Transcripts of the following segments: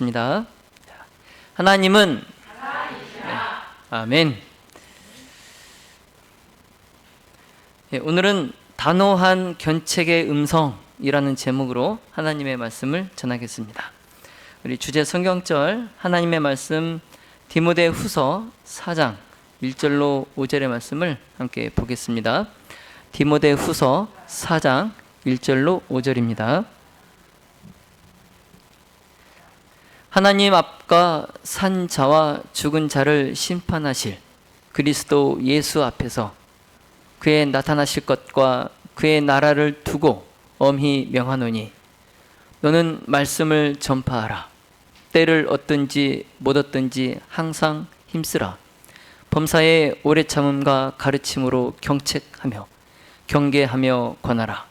입니다. 하나님은 아멘. 오늘은 단호한 견책의 음성이라는 제목으로 하나님의 말씀을 전하겠습니다. 우리 주제 성경절 하나님의 말씀 디모데후서 4장 1절로 5절의 말씀을 함께 보겠습니다. 디모데후서 4장 1절로 5절입니다. 하나님 앞과 산 자와 죽은 자를 심판하실 그리스도 예수 앞에서 그의 나타나실 것과 그의 나라를 두고 엄히 명하노니 너는 말씀을 전파하라. 때를 얻든지 못 얻든지 항상 힘쓰라. 범사에 오래 참음과 가르침으로 경책하며 경계하며 권하라.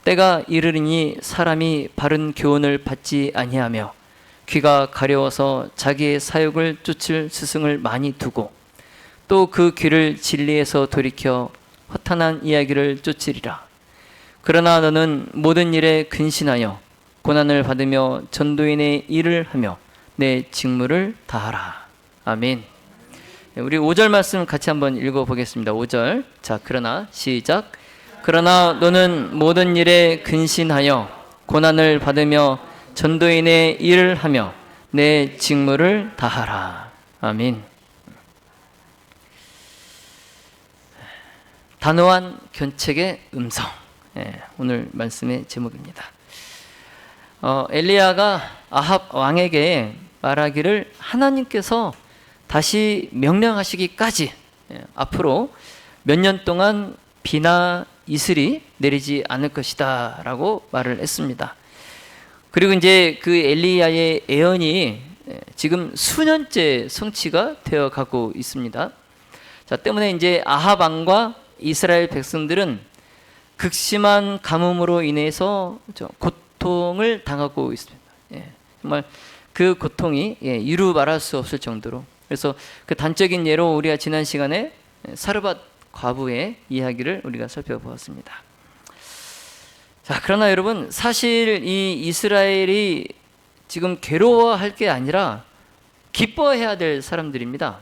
때가 이르리니 사람이 바른 교훈을 받지 아니하며 귀가 가려워서 자기의 사욕을 쫓을 스승을 많이 두고 또 그 귀를 진리에서 돌이켜 허탄한 이야기를 쫓으리라. 그러나 너는 모든 일에 근신하여 고난을 받으며 전도인의 일을 하며 내 직무를 다하라. 아멘. 우리 5절 말씀 같이 한번 읽어보겠습니다. 5절. 자, 그러나 시작. 그러나 너는 모든 일에 근신하여 고난을 받으며 전도인의 일을 하며 내 직무를 다하라. 아멘. 단호한 견책의 음성. 오늘 말씀의 제목입니다. 엘리야가 아합 왕에게 말하기를 하나님께서 다시 명령하시기까지 앞으로 몇 년 동안 비나 이슬이 내리지 않을 것이다 라고 말을 했습니다. 그리고 이제 그 엘리야의 예언이 지금 수년째 성취가 되어 가고 있습니다. 자, 때문에 이제 아합 왕과 이스라엘 백성들은 극심한 가뭄으로 인해서 고통을 당하고 있습니다. 정말 그 고통이 이루 말할 수 없을 정도로. 그래서 그 단적인 예로 우리가 지난 시간에 사르밧 과부의 이야기를 우리가 살펴보았습니다. 자, 그러나 여러분, 사실 이 이스라엘이 지금 괴로워할 게 아니라 기뻐해야 될 사람들입니다.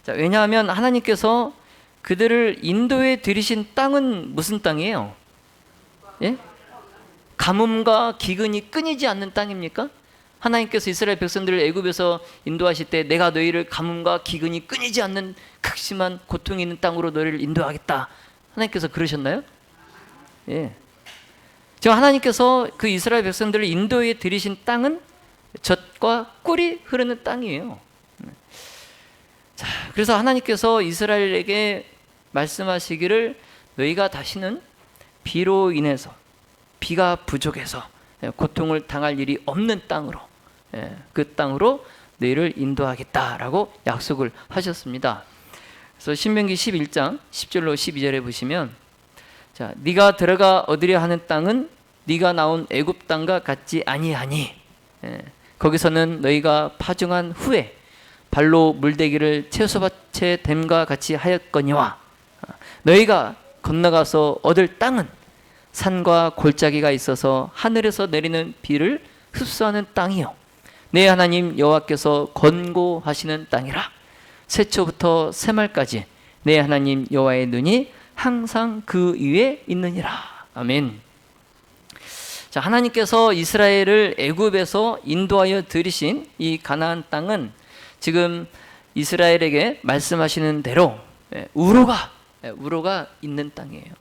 자, 왜냐하면 하나님께서 그들을 인도에 들이신 땅은 무슨 땅이에요? 가뭄과 기근이 끊이지 않는 땅입니까? 하나님께서 이스라엘 백성들을 애굽에서 인도하실 때 내가 너희를 가뭄과 기근이 끊이지 않는 극심한 고통이 있는 땅으로 너희를 인도하겠다. 하나님께서 그러셨나요? 지금 하나님께서 그 이스라엘 백성들을 인도에 들이신 땅은 젖과 꿀이 흐르는 땅이에요. 자, 그래서 하나님께서 이스라엘에게 말씀하시기를 너희가 다시는 비로 인해서 비가 부족해서 고통을 당할 일이 없는 땅으로 그 땅으로 너희를 인도하겠다라고 약속을 하셨습니다. 그래서 신명기 11장 10절로 12절에 보시면 자, 네가 들어가 얻으려 하는 땅은 네가 나온 애굽 땅과 같지 아니하니 거기서는 너희가 파종한 후에 발로 물대기를 채소밭에 됨과 같이 하였거니와 너희가 건너가서 얻을 땅은 산과 골짜기가 있어서 하늘에서 내리는 비를 흡수하는 땅이요 내 하나님 여호와께서 권고하시는 땅이라. 새초부터 새말까지 내 하나님 여호와의 눈이 항상 그 위에 있느니라. 아멘. 자, 하나님께서 이스라엘을 애굽에서 인도하여 들이신 이 가나안 땅은 지금 이스라엘에게 말씀하시는 대로 우로가 있는 땅이에요.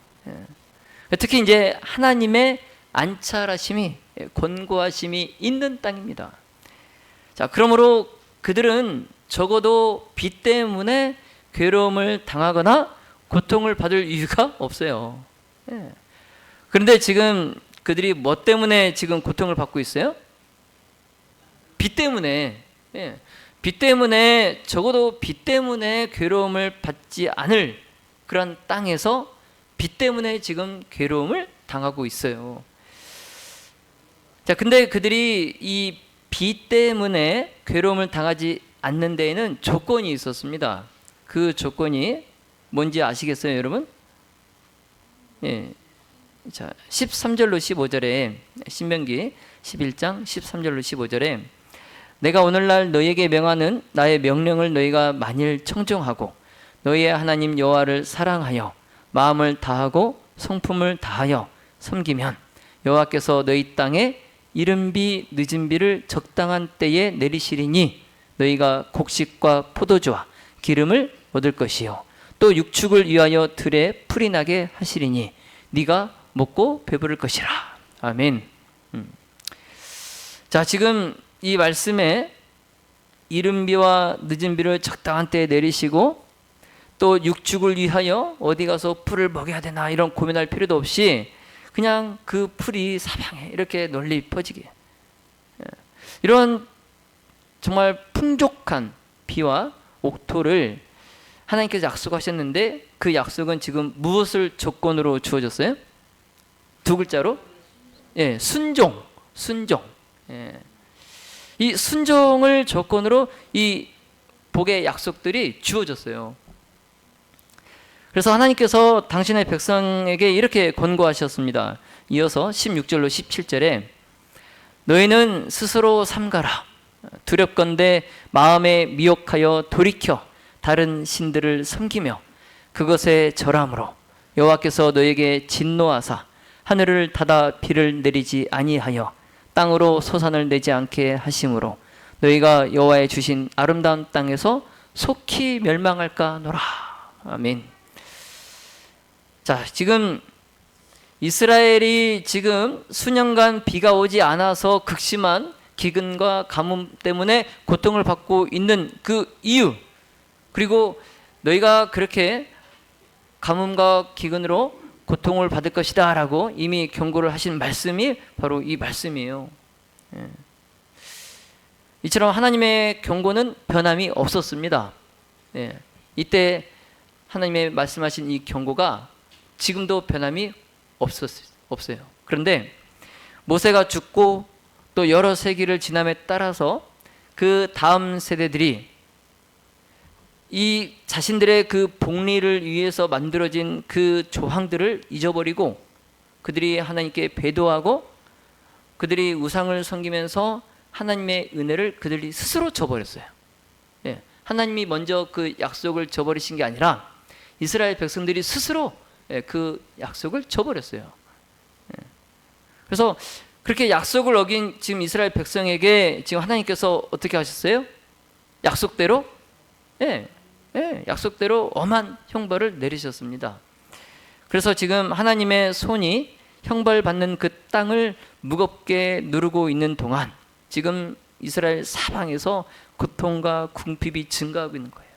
특히 이제 하나님의 안찰하심이 권고하심이 있는 땅입니다. 자, 그러므로 그들은 적어도 비 때문에 괴로움을 당하거나 고통을 받을 이유가 없어요. 그런데 지금 그들이 뭐 때문에 지금 고통을 받고 있어요? 비 때문에. 비 때문에, 적어도 비 때문에 괴로움을 받지 않을 그런 땅에서 비 때문에 지금 괴로움을 당하고 있어요. 자, 근데 그들이 이 비 때문에 괴로움을 당하지 않는 데에는 조건이 있었습니다. 그 조건이 뭔지 아시겠어요, 여러분? 자, 13절로 15절에 신명기 11장 13절로 15절에 내가 오늘날 너희에게 명하는 나의 명령을 너희가 만일 청종하고 너희의 하나님 여호와를 사랑하여 마음을 다하고 성품을 다하여 섬기면 여호와께서 너희 땅에 이른비 늦은비를 적당한 때에 내리시리니 너희가 곡식과 포도주와 기름을 얻을 것이요 또 육축을 위하여 들에 풀이 나게 하시리니 네가 먹고 배부를 것이라. 아멘. 자, 지금 이 말씀에 이른비와 늦은비를 적당한 때에 내리시고 또 육축을 위하여 어디 가서 풀을 먹여야 되나 이런 고민할 필요도 없이 그냥 그 풀이 사방에 이렇게 널리 퍼지게, 이런 정말 풍족한 비와 옥토를 하나님께서 약속하셨는데 그 약속은 지금 무엇을 조건으로 주어졌어요? 두 글자로? 예, 순종. 예. 이 순종을 조건으로 이 복의 약속들이 주어졌어요. 그래서 하나님께서 당신의 백성에게 이렇게 권고하셨습니다. 이어서 16절로 17절에 너희는 스스로 삼가라. 두렵건대 마음에 미혹하여 돌이켜 다른 신들을 섬기며 그것에 절함으로 여호와께서 너희에게 진노하사 하늘을 닫아 비를 내리지 아니하여 땅으로 소산을 내지 않게 하심으로 너희가 여호와의 주신 아름다운 땅에서 속히 멸망할까 노라. 아멘. 자, 지금 이스라엘이 지금 수년간 비가 오지 않아서 극심한 기근과 가뭄 때문에 고통을 받고 있는 그 이유, 그리고 너희가 그렇게 가뭄과 기근으로 고통을 받을 것이다 라고 이미 경고를 하신 말씀이 바로 이 말씀이에요. 예. 이처럼 하나님의 경고는 변함이 없었습니다. 예. 이때 하나님의 말씀하신 이 경고가 지금도 변함이 없어요. 그런데 모세가 죽고 또 여러 세기를 지남에 따라서 그 다음 세대들이 이 자신들의 그 복리를 위해서 만들어진 그 조항들을 잊어버리고 그들이 하나님께 배도하고 그들이 우상을 섬기면서 하나님의 은혜를 그들이 스스로 저버렸어요. 예, 하나님이 먼저 그 약속을 저버리신 게 아니라 이스라엘 백성들이 스스로 그 약속을 저버렸어요. 그래서 그렇게 약속을 어긴 지금 이스라엘 백성에게 지금 하나님께서 어떻게 하셨어요? 약속대로 약속대로 엄한 형벌을 내리셨습니다. 그래서 지금 하나님의 손이 형벌받는 그 땅을 무겁게 누르고 있는 동안 지금 이스라엘 사방에서 고통과 궁핍이 증가하고 있는 거예요.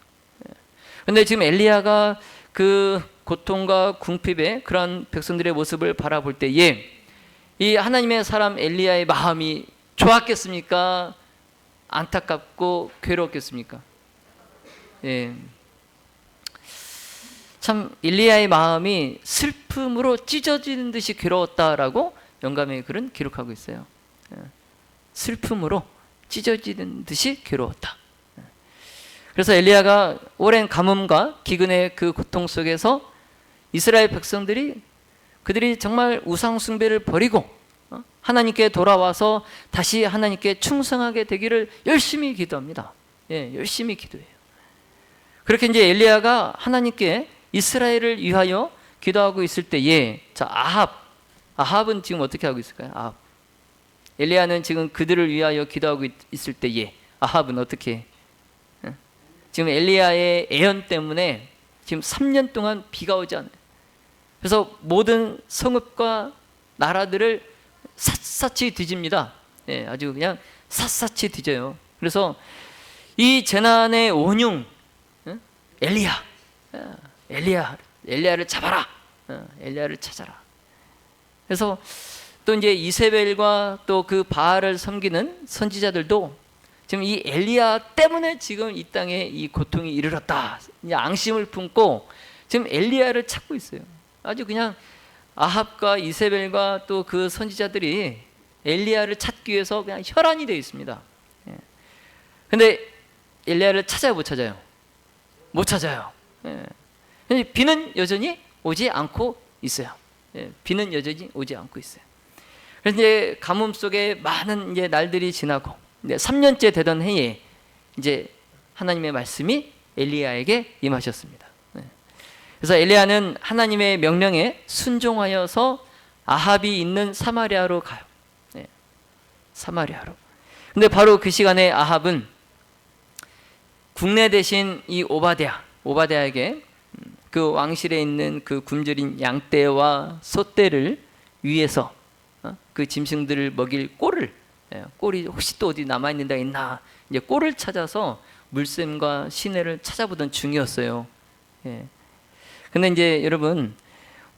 그런데 지금 엘리야가 그 고통과 궁핍의 그런 백성들의 모습을 바라볼 때에 이 하나님의 사람 엘리야의 마음이 좋았겠습니까? 안타깝고 괴로웠겠습니까? 예. 참 엘리야의 마음이 슬픔으로 찢어지는 듯이 괴로웠다라고 영감의 글은 기록하고 있어요. 슬픔으로 찢어지는 듯이 괴로웠다. 그래서 엘리야가 오랜 가뭄과 기근의 그 고통 속에서 이스라엘 백성들이 그들이 정말 우상 숭배를 버리고 하나님께 돌아와서 다시 하나님께 충성하게 되기를 열심히 기도합니다. 예, 열심히 기도해요. 그렇게 이제 엘리야가 하나님께 이스라엘을 위하여 기도하고 있을 때에 자, 아합은 지금 어떻게 하고 있을까요? 아합. 엘리야는 지금 그들을 위하여 기도하고 있을 때에 아합은 어떻게? 지금 엘리야의 애연 때문에 지금 3년 동안 비가 오지 않아요. 그래서 모든 성읍과 나라들을 샅샅이 뒤집니다. 예, 아주 그냥 샅샅이 뒤져요. 그래서 이 재난의 원흉 엘리야를 잡아라. 엘리야를 찾아라. 그래서 또 이제 이세벨과 또 그 바알을 섬기는 선지자들도 지금 이 엘리야 때문에 지금 이 땅에 이 고통이 이르렀다. 이제 앙심을 품고 지금 엘리야를 찾고 있어요. 아주 그냥 아합과 이세벨과 또 그 선지자들이 엘리야를 찾기 위해서 그냥 혈안이 되어 있습니다. 그런데 엘리야를 찾아요, 못 찾아요? 못 찾아요. 비는 여전히 오지 않고 있어요. 비는 여전히 오지 않고 있어요. 그래서 이제 가뭄 속에 많은 이제 날들이 지나고 이제 3년째 되던 해에 이제 하나님의 말씀이 엘리야에게 임하셨습니다. 그래서 엘리야는 하나님의 명령에 순종하여서 아합이 있는 사마리아로 가요. 사마리아로. 근데 바로 그 시간에 아합은 국내 대신 이 오바댜에게 그 왕실에 있는 그 굶주린 양떼와 소떼를 위해서 그 짐승들을 먹일 꼴이 혹시 또 어디 남아 있는 데가 있나 이제 꼴을 찾아서 물샘과 시내를 찾아보던 중이었어요. 근데 이제 여러분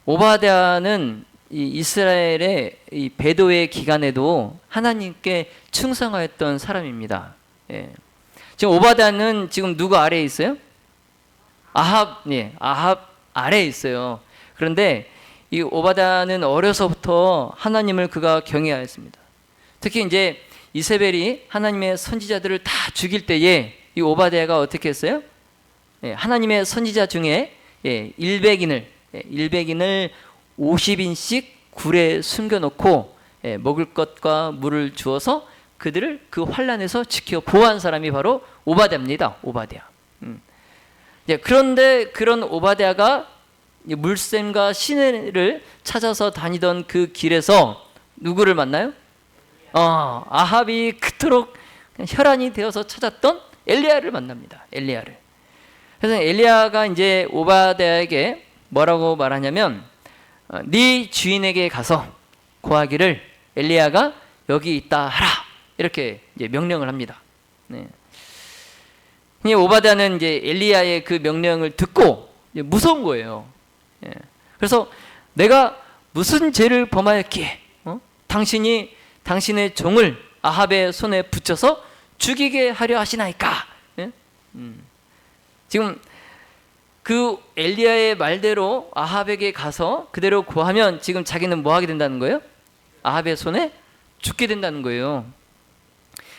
오바댜는 이 이스라엘의 이 배도의 기간에도 하나님께 충성하였던 사람입니다. 지금 오바댜는 지금 누구 아래에 있어요? 아합 아래에 있어요. 그런데 이 오바댜는 어려서부터 하나님을 그가 경외하였습니다. 특히 이제 이세벨이 하나님의 선지자들을 다 죽일 때에 이 오바댜가 어떻게 했어요? 하나님의 선지자 중에 100인을 50인씩 굴에 숨겨놓고 먹을 것과 물을 주어서 그들을 그 환난에서 지켜 보호한 사람이 바로 오바댜입니다. 오바댜. 그런데 그런 오바댜가 물샘과 시내를 찾아서 다니던 그 길에서 누구를 만나요? 아합이 그토록 혈안이 되어서 찾았던 엘리야를 만납니다. 엘리야를. 그래서 엘리야가 이제 오바댜에게 뭐라고 말하냐면 네 주인에게 가서 고하기를 엘리야가 여기 있다 하라 이렇게 이제 명령을 합니다. 오바댜는 이제 엘리야의 그 명령을 듣고 무서운 거예요. 그래서 내가 무슨 죄를 범하였기에 당신이 당신의 종을 아합의 손에 붙여서 죽이게 하려 하시나이까? 지금 그 엘리야의 말대로 아합에게 가서 그대로 고하면 지금 자기는 뭐 하게 된다는 거예요? 아합의 손에 죽게 된다는 거예요.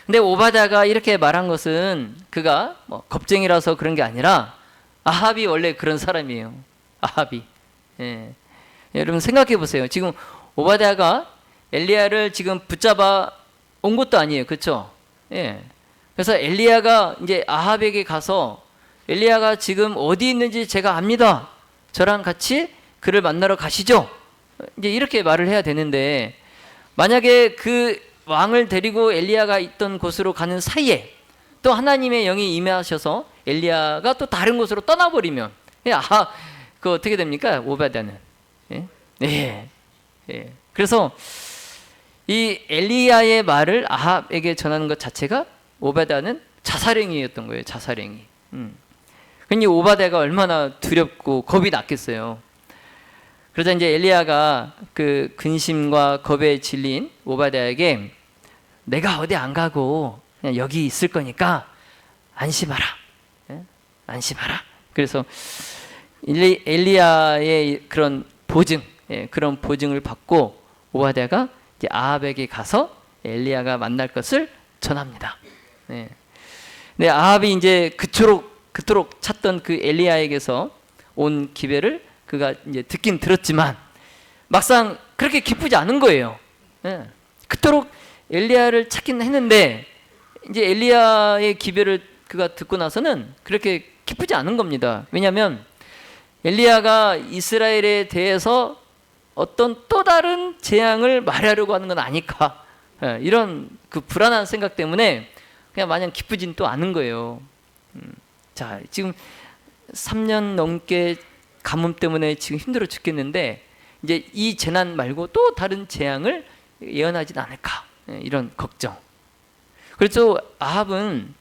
근데 오바댜가 이렇게 말한 것은 그가 뭐 겁쟁이라서 그런 게 아니라 아합이 원래 그런 사람이에요. 아합이. 여러분 생각해 보세요. 지금 오바댜가 엘리야를 지금 붙잡아 온 것도 아니에요. 그렇죠? 그래서 엘리야가 이제 아합에게 가서 엘리야가 지금 어디 있는지 제가 압니다. 저랑 같이 그를 만나러 가시죠. 이제 이렇게 말을 해야 되는데 만약에 그 왕을 데리고 엘리야가 있던 곳으로 가는 사이에 또 하나님의 영이 임하셔서 엘리야가 또 다른 곳으로 떠나버리면 그 어떻게 됩니까? 오바댜는. 그래서 이 엘리야의 말을 아합에게 전하는 것 자체가 오바댜는 자살행위였던 거예요. 자살행위. 그러니 오바댜가 얼마나 두렵고 겁이 났겠어요. 그러자 이제 엘리야가 그 근심과 겁에 질린 오바댜에게 내가 어디 안 가고 그냥 여기 있을 거니까 안심하라. 안심하라. 그래서 엘리야의 그런 보증, 그런 보증을 받고 오바댜가 이제 아합에게 가서 엘리야가 만날 것을 전합니다. 근데 아합이 이제 그토록 찾던 그 엘리야에게서 온 기배를 그가 이제 듣긴 들었지만 막상 그렇게 기쁘지 않은 거예요. 그토록 엘리야를 찾긴 했는데 이제 엘리야의 기배를 그가 듣고 나서는 그렇게 기쁘지 않은 겁니다. 왜냐하면 엘리야가 이스라엘에 대해서 어떤 또 다른 재앙을 말하려고 하는 건 아닐까 이런 그 불안한 생각 때문에 그냥 마냥 기쁘진 또 않은 거예요. 자, 지금 3년 넘게 가뭄 때문에 지금 힘들어 죽겠는데 이제 이 재난 말고 또 다른 재앙을 예언하진 않을까 이런 걱정. 그래서 아합은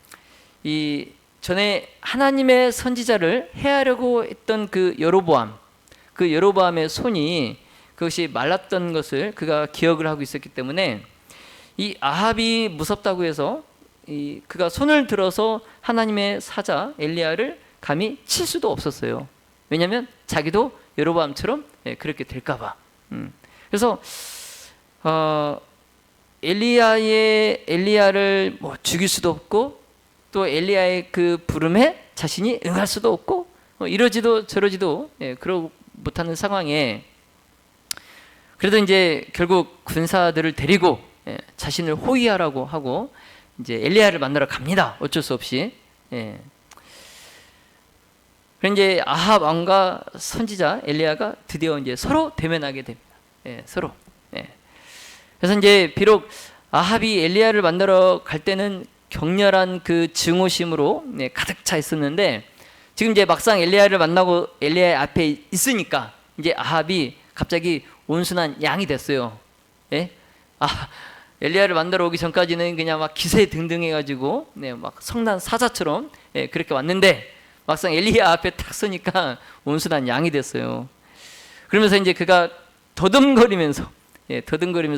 이 전에 하나님의 선지자를 해하려고 했던 그 여로보암의 손이 그것이 말랐던 것을 그가 기억을 하고 있었기 때문에 이 아합이 무섭다고 해서 그가 손을 들어서 하나님의 사자 엘리야를 감히 칠 수도 없었어요. 왜냐하면 자기도 여로보암처럼 그렇게 될까봐. 그래서 엘리야를 뭐 죽일 수도 없고 또 엘리야의 그 부름에 자신이 응할 수도 없고 이러지도 저러지도 그러고 못하는 상황에 그래도 이제 결국 군사들을 데리고 자신을 호위하라고 하고 이제 엘리야를 만나러 갑니다. 어쩔 수 없이. 그래서 이제 아합 왕과 선지자 엘리야가 드디어 이제 서로 대면하게 됩니다. 서로. 그래서 이제 비록 아합이 엘리야를 만나러 갈 때는 격렬한 그 증오심으로 가득 차 있었는데, 지금 이제 막상 엘리야를 만나고 엘리야 앞에 있으니까 이제 아합이 갑자기 온순한 양이 됐어요. 엘리야를 만나러 오기 전까지는 그냥 막 기세등등해가지고 막 성난 사자처럼 그렇게 왔는데, 막상 엘리야 앞에 탁 서니까 온순한 양이 됐어요. 그러면서 이제 그가 더듬거리면서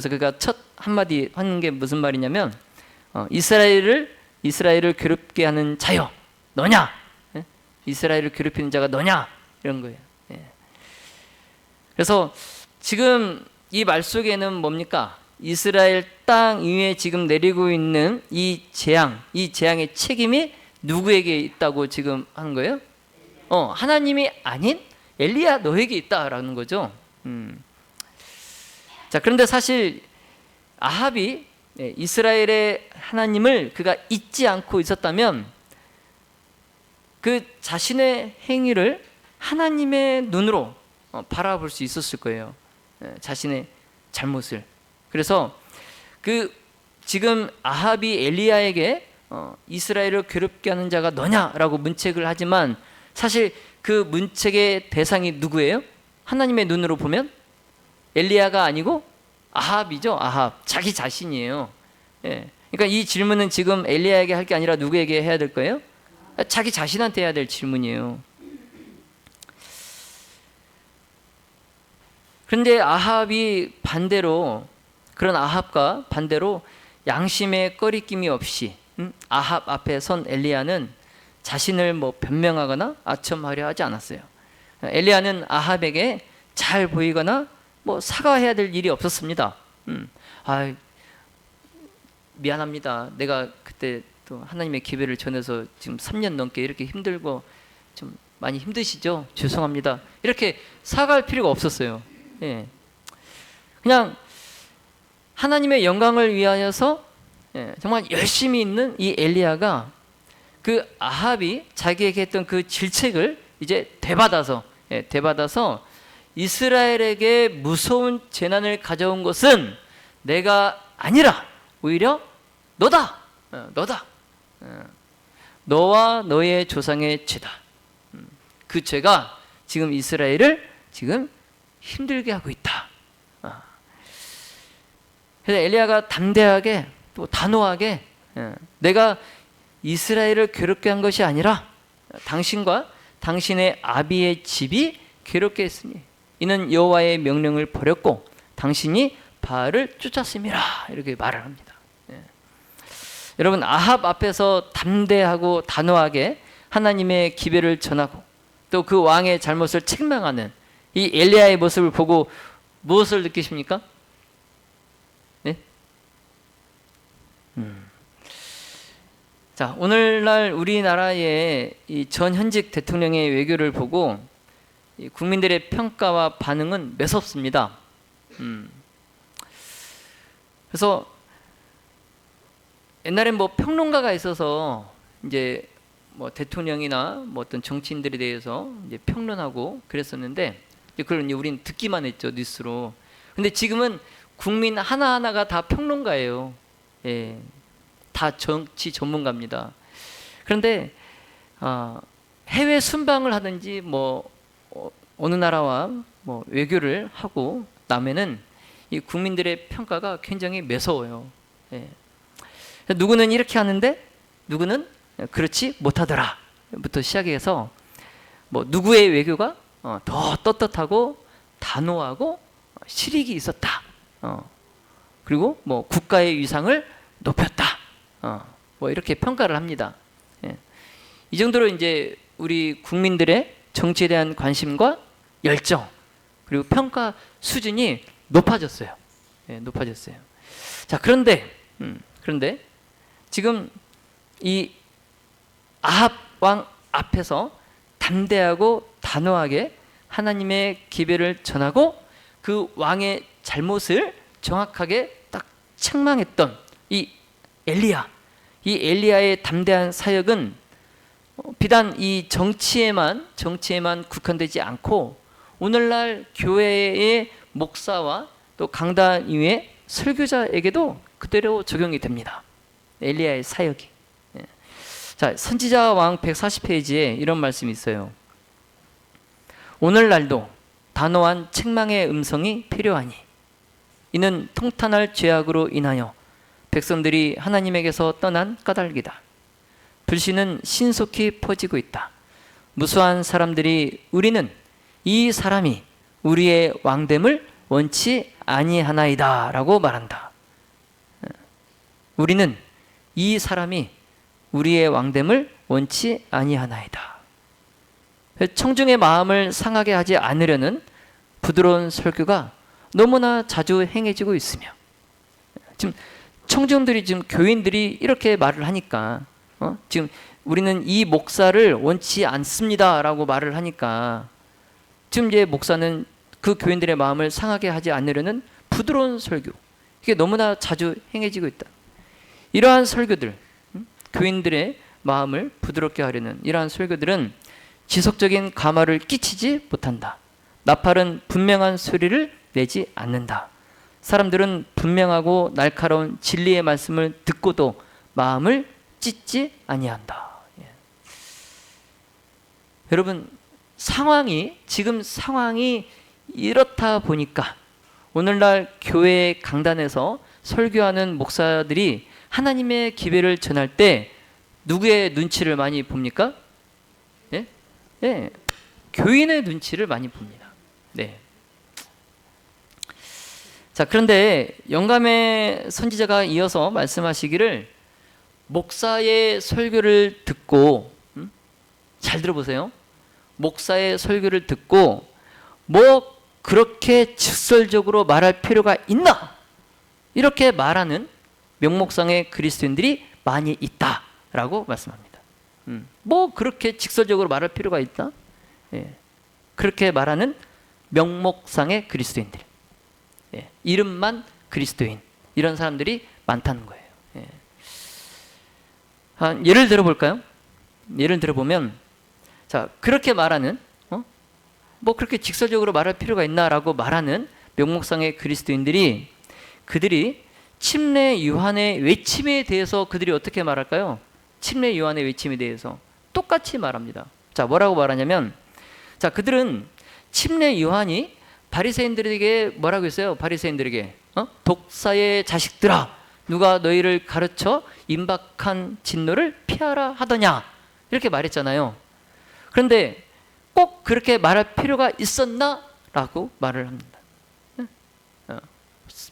그가 첫 한마디 하는 게 무슨 말이냐면, 이스라엘을 괴롭게 하는 자여 너냐? 이스라엘을 괴롭히는 자가 너냐? 이런 거예요. 그래서 지금 이 말 속에는 뭡니까? 이스라엘 땅 위에 지금 내리고 있는 이 재앙의 책임이 누구에게 있다고 지금 하는 거예요? 하나님이 아닌 엘리야 너에게 있다라는 거죠. 자, 그런데 사실 아합이 이스라엘의 하나님을 그가 잊지 않고 있었다면 그 자신의 행위를 하나님의 눈으로 바라볼 수 있었을 거예요. 자신의 잘못을. 그래서 그 지금 아합이 엘리야에게 이스라엘을 괴롭게 하는 자가 너냐라고 문책을 하지만, 사실 그 문책의 대상이 누구예요? 하나님의 눈으로 보면 엘리야가 아니고 아합이죠. 아합, 자기 자신이에요. 그러니까 이 질문은 지금 엘리야에게 할 게 아니라 누구에게 해야 될 거예요? 자기 자신한테 해야 될 질문이에요. 그런데 그런 아합과 반대로 양심의 꺼리낌이 없이 아합 앞에 선 엘리야는 자신을 변명하거나 아첨하려 하지 않았어요. 엘리야는 아합에게 잘 보이거나 사과해야 될 일이 없었습니다. 미안합니다. 내가 그때 또 하나님의 기회를 전해서 지금 3년 넘게 이렇게 힘들고 좀 많이 힘드시죠? 죄송합니다. 이렇게 사과할 필요가 없었어요. 그냥 하나님의 영광을 위하여서 정말 열심히 있는 이 엘리야가 그 아합이 자기에게 했던 그 질책을 이제 되받아서 이스라엘에게 무서운 재난을 가져온 것은 내가 아니라 오히려 너다. 너와 너의 조상의 죄다. 그 죄가 지금 이스라엘을 지금 힘들게 하고 있다. 그래서 엘리야가 담대하게 또 단호하게 내가 이스라엘을 괴롭게 한 것이 아니라 당신과 당신의 아비의 집이 괴롭게 했으니 이는 여호와의 명령을 버렸고 당신이 바알을 쫓았음이라, 이렇게 말을 합니다. 여러분, 아합 앞에서 담대하고 단호하게 하나님의 기별을 전하고 또 그 왕의 잘못을 책망하는 이 엘리야의 모습을 보고 무엇을 느끼십니까? 자, 오늘날 우리나라의 이 전현직 대통령의 외교를 보고 이 국민들의 평가와 반응은 매섭습니다. 그래서 옛날엔 평론가가 있어서 이제 대통령이나 어떤 정치인들에 대해서 이제 평론하고 그랬었는데, 그걸 이제 우린 듣기만 했죠, 뉴스로. 근데 지금은 국민 하나하나가 다 평론가예요. 다 정치 전문가입니다. 그런데 해외 순방을 하든지 어느 나라와 외교를 하고 나면은 이 국민들의 평가가 굉장히 매서워요. 누구는 이렇게 하는데 누구는 그렇지 못하더라 부터 시작해서 누구의 외교가 더 떳떳하고 단호하고 실익이 있었다. 그리고 국가의 위상을 높였다. 이렇게 평가를 합니다. 이 정도로 이제 우리 국민들의 정치에 대한 관심과 열정 그리고 평가 수준이 높아졌어요. 높아졌어요. 자, 그런데 지금 이 아합 왕 앞에서 담대하고 단호하게 하나님의 기별을 전하고 그 왕의 잘못을 정확하게 딱 책망했던 이 엘리야의 담대한 사역은 비단 이 정치에만 국한되지 않고 오늘날 교회의 목사와 또 강단 위의 설교자에게도 그대로 적용이 됩니다. 엘리야의 사역이. 자, 선지자 왕 140페이지에 이런 말씀이 있어요. 오늘날도 단호한 책망의 음성이 필요하니 이는 통탄할 죄악으로 인하여 백성들이 하나님에게서 떠난 까닭이다. 불신은 신속히 퍼지고 있다. 무수한 사람들이 우리는 이 사람이 우리의 왕됨을 원치 아니하나이다 라고 말한다. 우리는 이 사람이 우리의 왕됨을 원치 아니하나이다. 청중의 마음을 상하게 하지 않으려는 부드러운 설교가 너무나 자주 행해지고 있으며, 지금 청중들이, 지금 교인들이 이렇게 말을 하니까 지금 우리는 이 목사를 원치 않습니다 라고 말을 하니까 지금 이제 목사는 그 교인들의 마음을 상하게 하지 않으려는 부드러운 설교, 이게 너무나 자주 행해지고 있다. 이러한 설교들, 교인들의 마음을 부드럽게 하려는 이러한 설교들은 지속적인 감화를 끼치지 못한다. 나팔은 분명한 소리를 내지 않는다. 사람들은 분명하고 날카로운 진리의 말씀을 듣고도 마음을 찢지 아니한다. 여러분, 지금 상황이 이렇다 보니까 오늘날 교회 강단에서 설교하는 목사들이 하나님의 기회를 전할 때 누구의 눈치를 많이 봅니까? 교인의 눈치를 많이 봅니다. 네. 자, 그런데 영감의 선지자가 이어서 말씀하시기를 목사의 설교를 듣고, 잘 들어보세요. 목사의 설교를 듣고 뭐 그렇게 직설적으로 말할 필요가 있나? 이렇게 말하는 명목상의 그리스도인들이 많이 있다라고 말씀합니다. 뭐 그렇게 직설적으로 말할 필요가 있다? 그렇게 말하는 명목상의 그리스도인들, 이름만 그리스도인, 이런 사람들이 많다는 거예요. 예를 들어볼까요? 예를 들어보면, 자, 그렇게 말하는, 뭐 그렇게 직설적으로 말할 필요가 있나라고 말하는 명목상의 그리스도인들이, 그들이 침례 요한의 외침에 대해서 그들이 어떻게 말할까요? 침례 요한의 외침에 대해서 똑같이 말합니다. 자, 뭐라고 말하냐면, 자, 그들은 침례 요한이 바리새인들에게 뭐라고 했어요? 바리새인들에게 독사의 자식들아, 누가 너희를 가르쳐 임박한 진노를 피하라 하더냐, 이렇게 말했잖아요. 그런데 꼭 그렇게 말할 필요가 있었나? 라고 말을 합니다.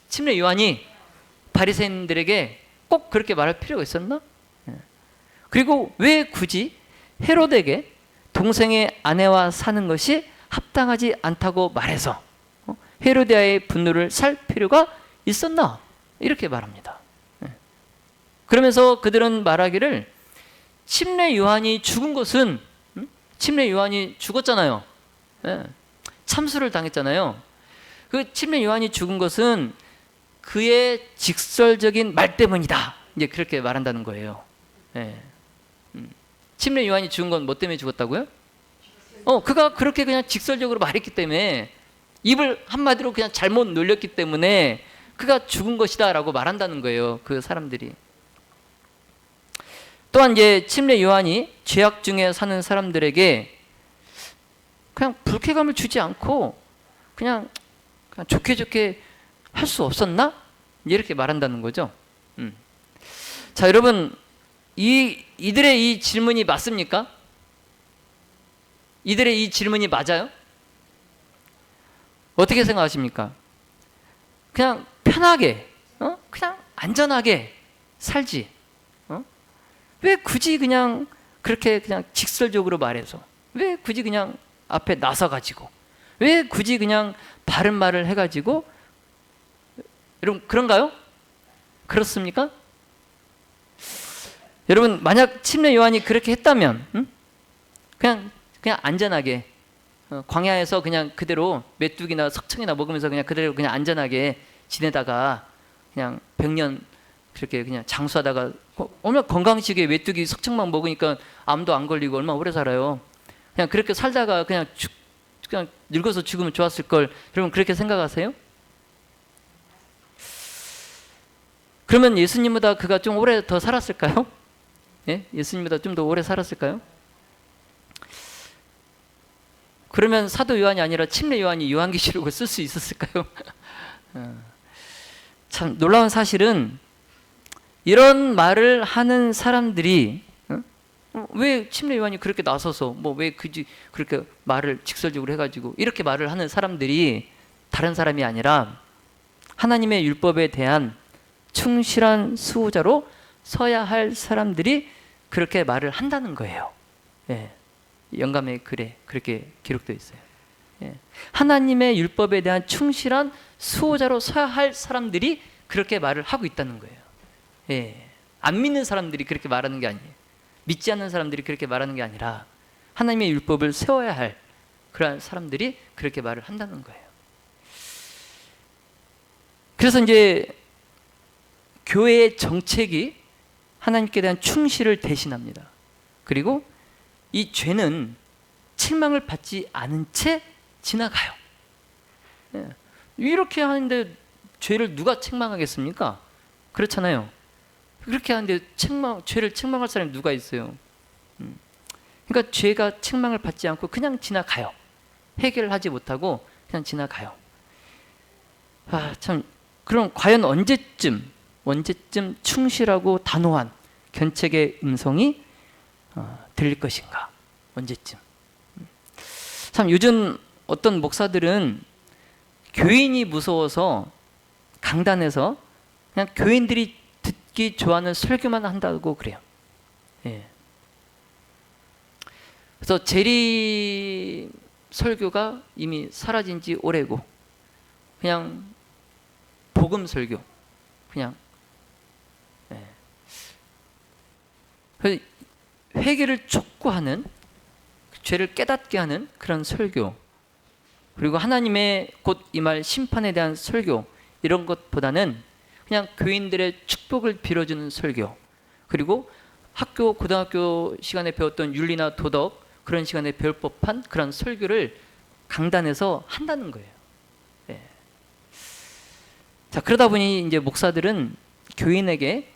침례 요한이 바리새인들에게 꼭 그렇게 말할 필요가 있었나? 그리고 왜 굳이 헤롯에게 동생의 아내와 사는 것이 합당하지 않다고 말해서 헤로디아의 분노를 살 필요가 있었나? 이렇게 말합니다. 그러면서 그들은 말하기를 침례 요한이 죽은 것은, 침례 요한이 죽었잖아요. 참수를 당했잖아요. 그 침례 요한이 죽은 것은 그의 직설적인 말 때문이다, 이제 그렇게 말한다는 거예요. 침례 요한이 죽은 건 뭐 때문에 죽었다고요? 그가 그렇게 그냥 직설적으로 말했기 때문에, 입을 한마디로 그냥 잘못 놀렸기 때문에 그가 죽은 것이다 라고 말한다는 거예요, 그 사람들이. 또한 이제 침례 요한이 죄악 중에 사는 사람들에게 그냥 불쾌감을 주지 않고 그냥 좋게 할 수 없었나? 이렇게 말한다는 거죠. 자, 여러분, 이들의 이 질문이 맞습니까? 이들의 이 질문이 맞아요? 어떻게 생각하십니까? 그냥 편하게, 그냥 안전하게 살지, 왜 굳이 그냥 그렇게 그냥 직설적으로 말해서, 왜 굳이 그냥 앞에 나서가지고, 왜 굳이 그냥 바른 말을 해가지고, 여러분 그런가요? 그렇습니까? 여러분, 만약 침례 요한이 그렇게 했다면, 그냥 안전하게, 광야에서 그냥 그대로 메뚜기나 석청이나 먹으면서 그냥 그대로 그냥 안전하게 지내다가 그냥 100년 그렇게 그냥 장수하다가 얼마나 건강식에 메뚜기 석청만 먹으니까 암도 안 걸리고 얼마나 오래 살아요. 그냥 그렇게 살다가 그냥 늙어서 죽으면 좋았을 걸. 여러분 그렇게 생각하세요? 그러면 예수님보다 그가 좀 오래 더 살았을까요? 예? 예수님보다 좀 더 오래 살았을까요? 그러면 사도 요한이 아니라 침례 요한이 요한계시록을 쓸 수 있었을까요? 참 놀라운 사실은 이런 말을 하는 사람들이 왜 침례 요한이 그렇게 나서서 왜 그렇게 말을 직설적으로 해가지고 이렇게 말을 하는 사람들이 다른 사람이 아니라 하나님의 율법에 대한 충실한 수호자로 서야 할 사람들이 그렇게 말을 한다는 거예요. 예. 영감의 글에 그렇게 기록되어 있어요. 예. 하나님의 율법에 대한 충실한 수호자로 서야 할 사람들이 그렇게 말을 하고 있다는 거예요. 예. 안 믿는 사람들이 그렇게 말하는 게 아니에요. 믿지 않는 사람들이 그렇게 말하는 게 아니라 하나님의 율법을 세워야 할 그러한 사람들이 그렇게 말을 한다는 거예요. 그래서 이제 교회의 정책이 하나님께 대한 충실을 대신합니다. 그리고 이 죄는 책망을 받지 않은 채 지나가요. 예. 이렇게 하는데 죄를 누가 책망하겠습니까? 그렇잖아요. 그렇게 하는데 죄를 책망할 사람이 누가 있어요? 그러니까 죄가 책망을 받지 않고 그냥 지나가요. 해결을 하지 못하고 그냥 지나가요. 참 그럼 과연 언제쯤 충실하고 단호한 견책의 음성이 들릴 것인가? 언제쯤? 참 요즘 어떤 목사들은 교인이 무서워서 강단에서 그냥 교인들이 듣기 좋아하는 설교만 한다고 그래요. 예. 그래서 재림 설교가 이미 사라진 지 오래고 그냥 복음 설교 그냥 그래서 회개를 촉구하는 죄를 깨닫게 하는 그런 설교 그리고 하나님의 곧 임할 심판에 대한 설교 이런 것보다는 그냥 교인들의 축복을 빌어주는 설교 그리고 학교 고등학교 시간에 배웠던 윤리나 도덕 그런 시간에 배울 법한 그런 설교를 강단에서 한다는 거예요. 네. 자 그러다 보니 이제 목사들은 교인에게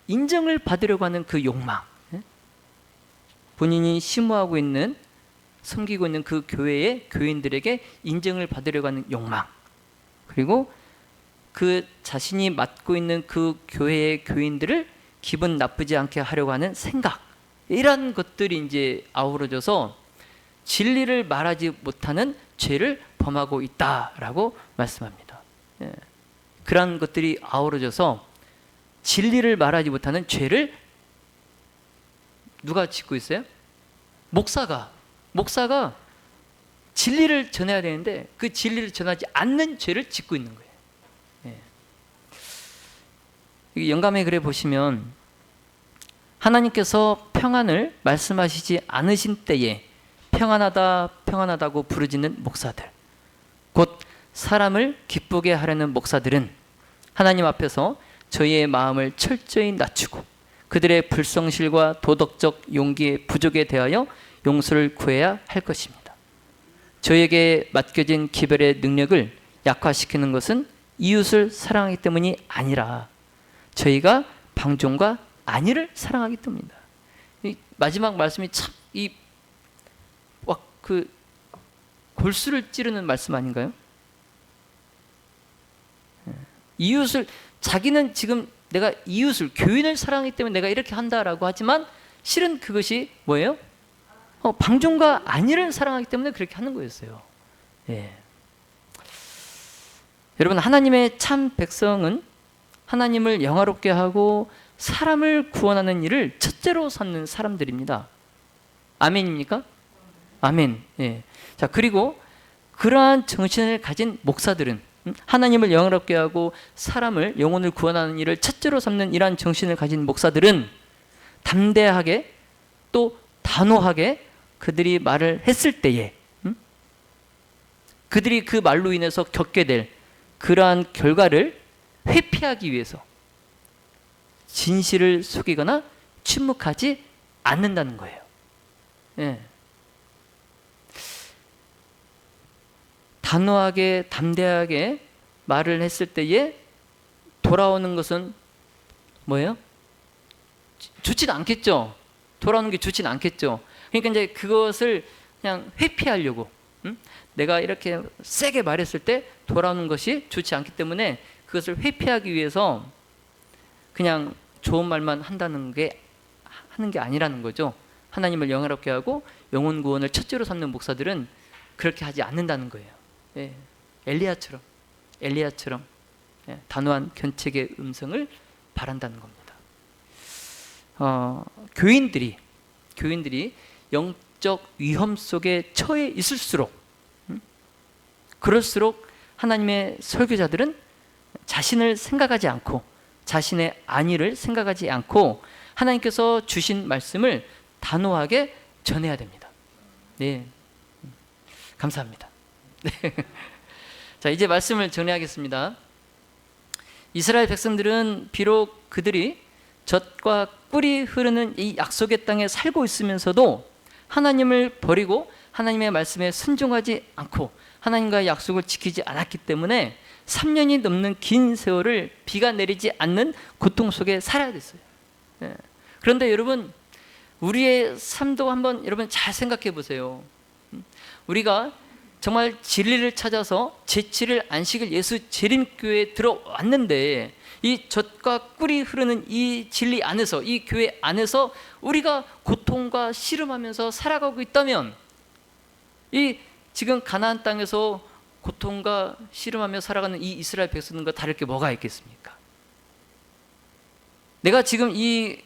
인정을 받으려고 하는 그 욕망 본인이 심호하고 있는 섬기고 있는 그 교회의 교인들에게 인정을 받으려고 하는 욕망 그리고 그 자신이 맡고 있는 그 교회의 교인들을 기분 나쁘지 않게 하려고 하는 생각 이런 것들이 이제 아우러져서 진리를 말하지 못하는 죄를 범하고 있다라고 말씀합니다. 예. 그런 것들이 아우러져서 진리를 말하지 못하는 죄를 누가 짓고 있어요? 목사가 진리를 전해야 되는데 그 진리를 전하지 않는 죄를 짓고 있는 거예요. 예. 영감의 글에 보시면 하나님께서 평안을 말씀하시지 않으신 때에 평안하다고 부르짖는 목사들 곧 사람을 기쁘게 하려는 목사들은 하나님 앞에서 저희의 마음을 철저히 낮추고 그들의 불성실과 도덕적 용기의 부족에 대하여 용서를 구해야 할 것입니다. 저에게 맡겨진 기별의 능력을 약화시키는 것은 이웃을 사랑하기 때문이 아니라 저희가 방종과 안위를 사랑하기 때문이다. 이 마지막 말씀이 참 그 골수를 찌르는 말씀 아닌가요? 이웃을 자기는 지금 내가 이웃을 교인을 사랑하기 때문에 내가 이렇게 한다라고 하지만 실은 그것이 뭐예요? 방종과 안위를 사랑하기 때문에 그렇게 하는 거였어요. 예. 여러분 하나님의 참 백성은 하나님을 영화롭게 하고 사람을 구원하는 일을 첫째로 삼는 사람들입니다. 아멘입니까? 아멘. 예. 자 그리고 그러한 정신을 가진 목사들은 하나님을 영화롭게 하고 사람을 영혼을 구원하는 일을 첫째로 삼는 이러한 정신을 가진 목사들은 담대하게 또 단호하게 그들이 말을 했을 때에 그들이 그 말로 인해서 겪게 될 그러한 결과를 회피하기 위해서 진실을 속이거나 침묵하지 않는다는 거예요. 예. 단호하게 담대하게 말을 했을 때에 돌아오는 것은 뭐예요? 좋지는 않겠죠. 돌아오는 게 좋지는 않겠죠. 그러니까 이제 그것을 그냥 회피하려고, 내가 이렇게 세게 말했을 때 돌아오는 것이 좋지 않기 때문에 그것을 회피하기 위해서 그냥 좋은 말만 하는 게 아니라는 거죠. 하나님을 영화롭게 하고 영혼 구원을 첫째로 삼는 목사들은 그렇게 하지 않는다는 거예요. 예. 엘리야처럼 단호한 견책의 음성을 바란다는 겁니다. 교인들이 영적 위험 속에 처해 있을수록, 그럴수록 하나님의 설교자들은 자신을 생각하지 않고 자신의 안위를 생각하지 않고 하나님께서 주신 말씀을 단호하게 전해야 됩니다. 네, 감사합니다. 네. 자, 이제 말씀을 전해야겠습니다. 이스라엘 백성들은 비록 그들이 젖과 꿀이 흐르는 이 약속의 땅에 살고 있으면서도 하나님을 버리고 하나님의 말씀에 순종하지 않고 하나님과의 약속을 지키지 않았기 때문에 3년이 넘는 긴 세월을 비가 내리지 않는 고통 속에 살아야 됐어요. 예. 그런데 여러분, 우리의 삶도 한번 여러분 잘 생각해 보세요. 우리가 정말 진리를 찾아서 제7일 안식일 예수 재림교회에 들어왔는데 이 젖과 꿀이 흐르는 이 진리 안에서, 이 교회 안에서 우리가 고통과 씨름하면서 살아가고 있다면, 이 지금 가나안 땅에서 고통과 씨름하며 살아가는 이 이스라엘 백성들과 다를 게 뭐가 있겠습니까? 내가 지금 이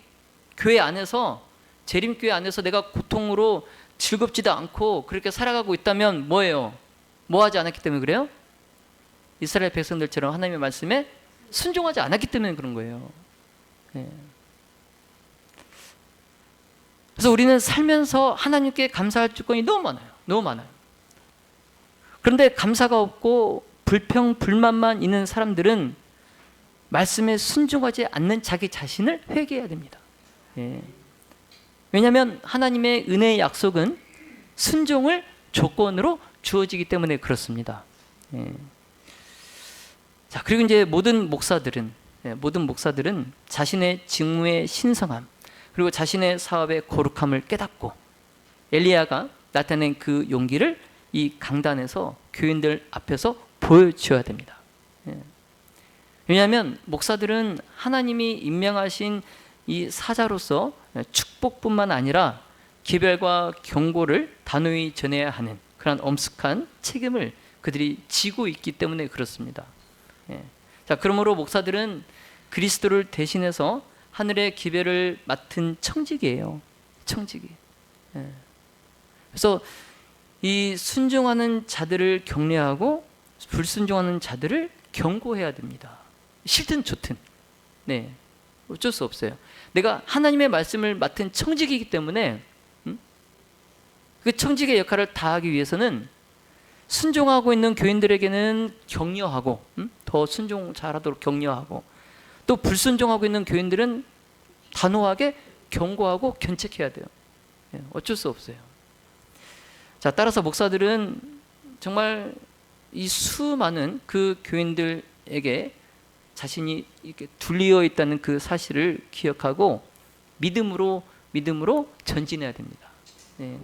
교회 안에서, 재림교회 안에서 내가 고통으로 즐겁지도 않고 그렇게 살아가고 있다면 뭐예요? 뭐 하지 않았기 때문에 그래요? 이스라엘 백성들처럼 하나님의 말씀에 순종하지 않았기 때문에 그런 거예요. 네. 그래서 우리는 살면서 하나님께 감사할 조건이 너무 많아요. 그런데 감사가 없고 불평, 불만만 있는 사람들은 말씀에 순종하지 않는 자기 자신을 회개해야 됩니다. 네. 왜냐하면 하나님의 은혜의 약속은 순종을 조건으로 주어지기 때문에 그렇습니다. 예. 자, 그리고 이제 모든 목사들은 자신의 직무의 신성함, 그리고 자신의 사업의 거룩함을 깨닫고 엘리야가 나타낸 그 용기를 이 강단에서 교인들 앞에서 보여줘야 됩니다. 예. 왜냐하면 목사들은 하나님이 임명하신 이 사자로서 축복뿐만 아니라 기별과 경고를 단호히 전해야 하는 그런 엄숙한 책임을 그들이 지고 있기 때문에 그렇습니다. 예. 자, 그러므로 목사들은 그리스도를 대신해서 하늘의 기별을 맡은 청직이에요. 청직이. 예. 그래서 이 순종하는 자들을 격려하고 불순종하는 자들을 경고해야 됩니다. 싫든 좋든. 네. 어쩔 수 없어요. 내가 하나님의 말씀을 맡은 청직이기 때문에 그 청직의 역할을 다하기 위해서는 순종하고 있는 교인들에게는 격려하고, 더 순종 잘하도록 격려하고, 또 불순종하고 있는 교인들은 단호하게 경고하고 견책해야 돼요. 어쩔 수 없어요. 자, 따라서 목사들은 정말 이 수많은 그 교인들에게 자신이 이렇게 둘리어 있다는 그 사실을 기억하고 믿음으로 전진해야 됩니다. 네.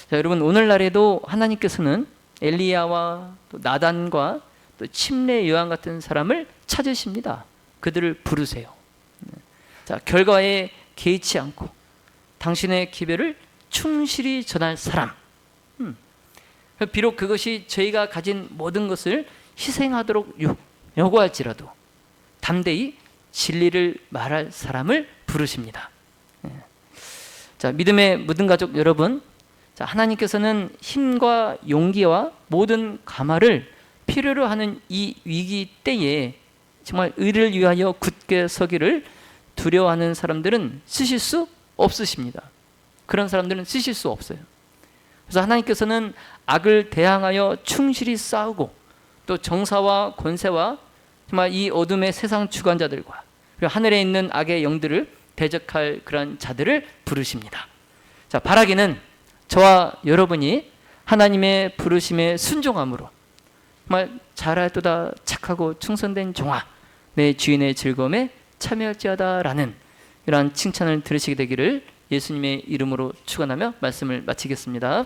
자, 여러분, 오늘날에도 하나님께서는 엘리야와 또 나단과 또 침례 요한 같은 사람을 찾으십니다. 그들을 부르세요. 자, 결과에 개의치 않고 당신의 기별을 충실히 전할 사람. 비록 그것이 저희가 가진 모든 것을 희생하도록 요구할지라도 담대히 진리를 말할 사람을 부르십니다. 자, 믿음의 모든 가족 여러분, 자, 하나님께서는 힘과 용기와 모든 감화를 필요로 하는 이 위기 때에 정말 의를 위하여 굳게 서기를 두려워하는 사람들은 쓰실 수 없으십니다. 그런 사람들은 쓰실 수 없어요. 그래서 하나님께서는 악을 대항하여 충실히 싸우고 또 정사와 권세와 정말 이 어둠의 세상 주관자들과 그리고 하늘에 있는 악의 영들을 대적할 그런 자들을 부르십니다. 자, 바라기는 저와 여러분이 하나님의 부르심에 순종함으로 정말 잘할도다 착하고 충성된 종아 내 주인의 즐거움에 참여할지어다라는 이러한 칭찬을 들으시게 되기를 예수님의 이름으로 축원하며 말씀을 마치겠습니다.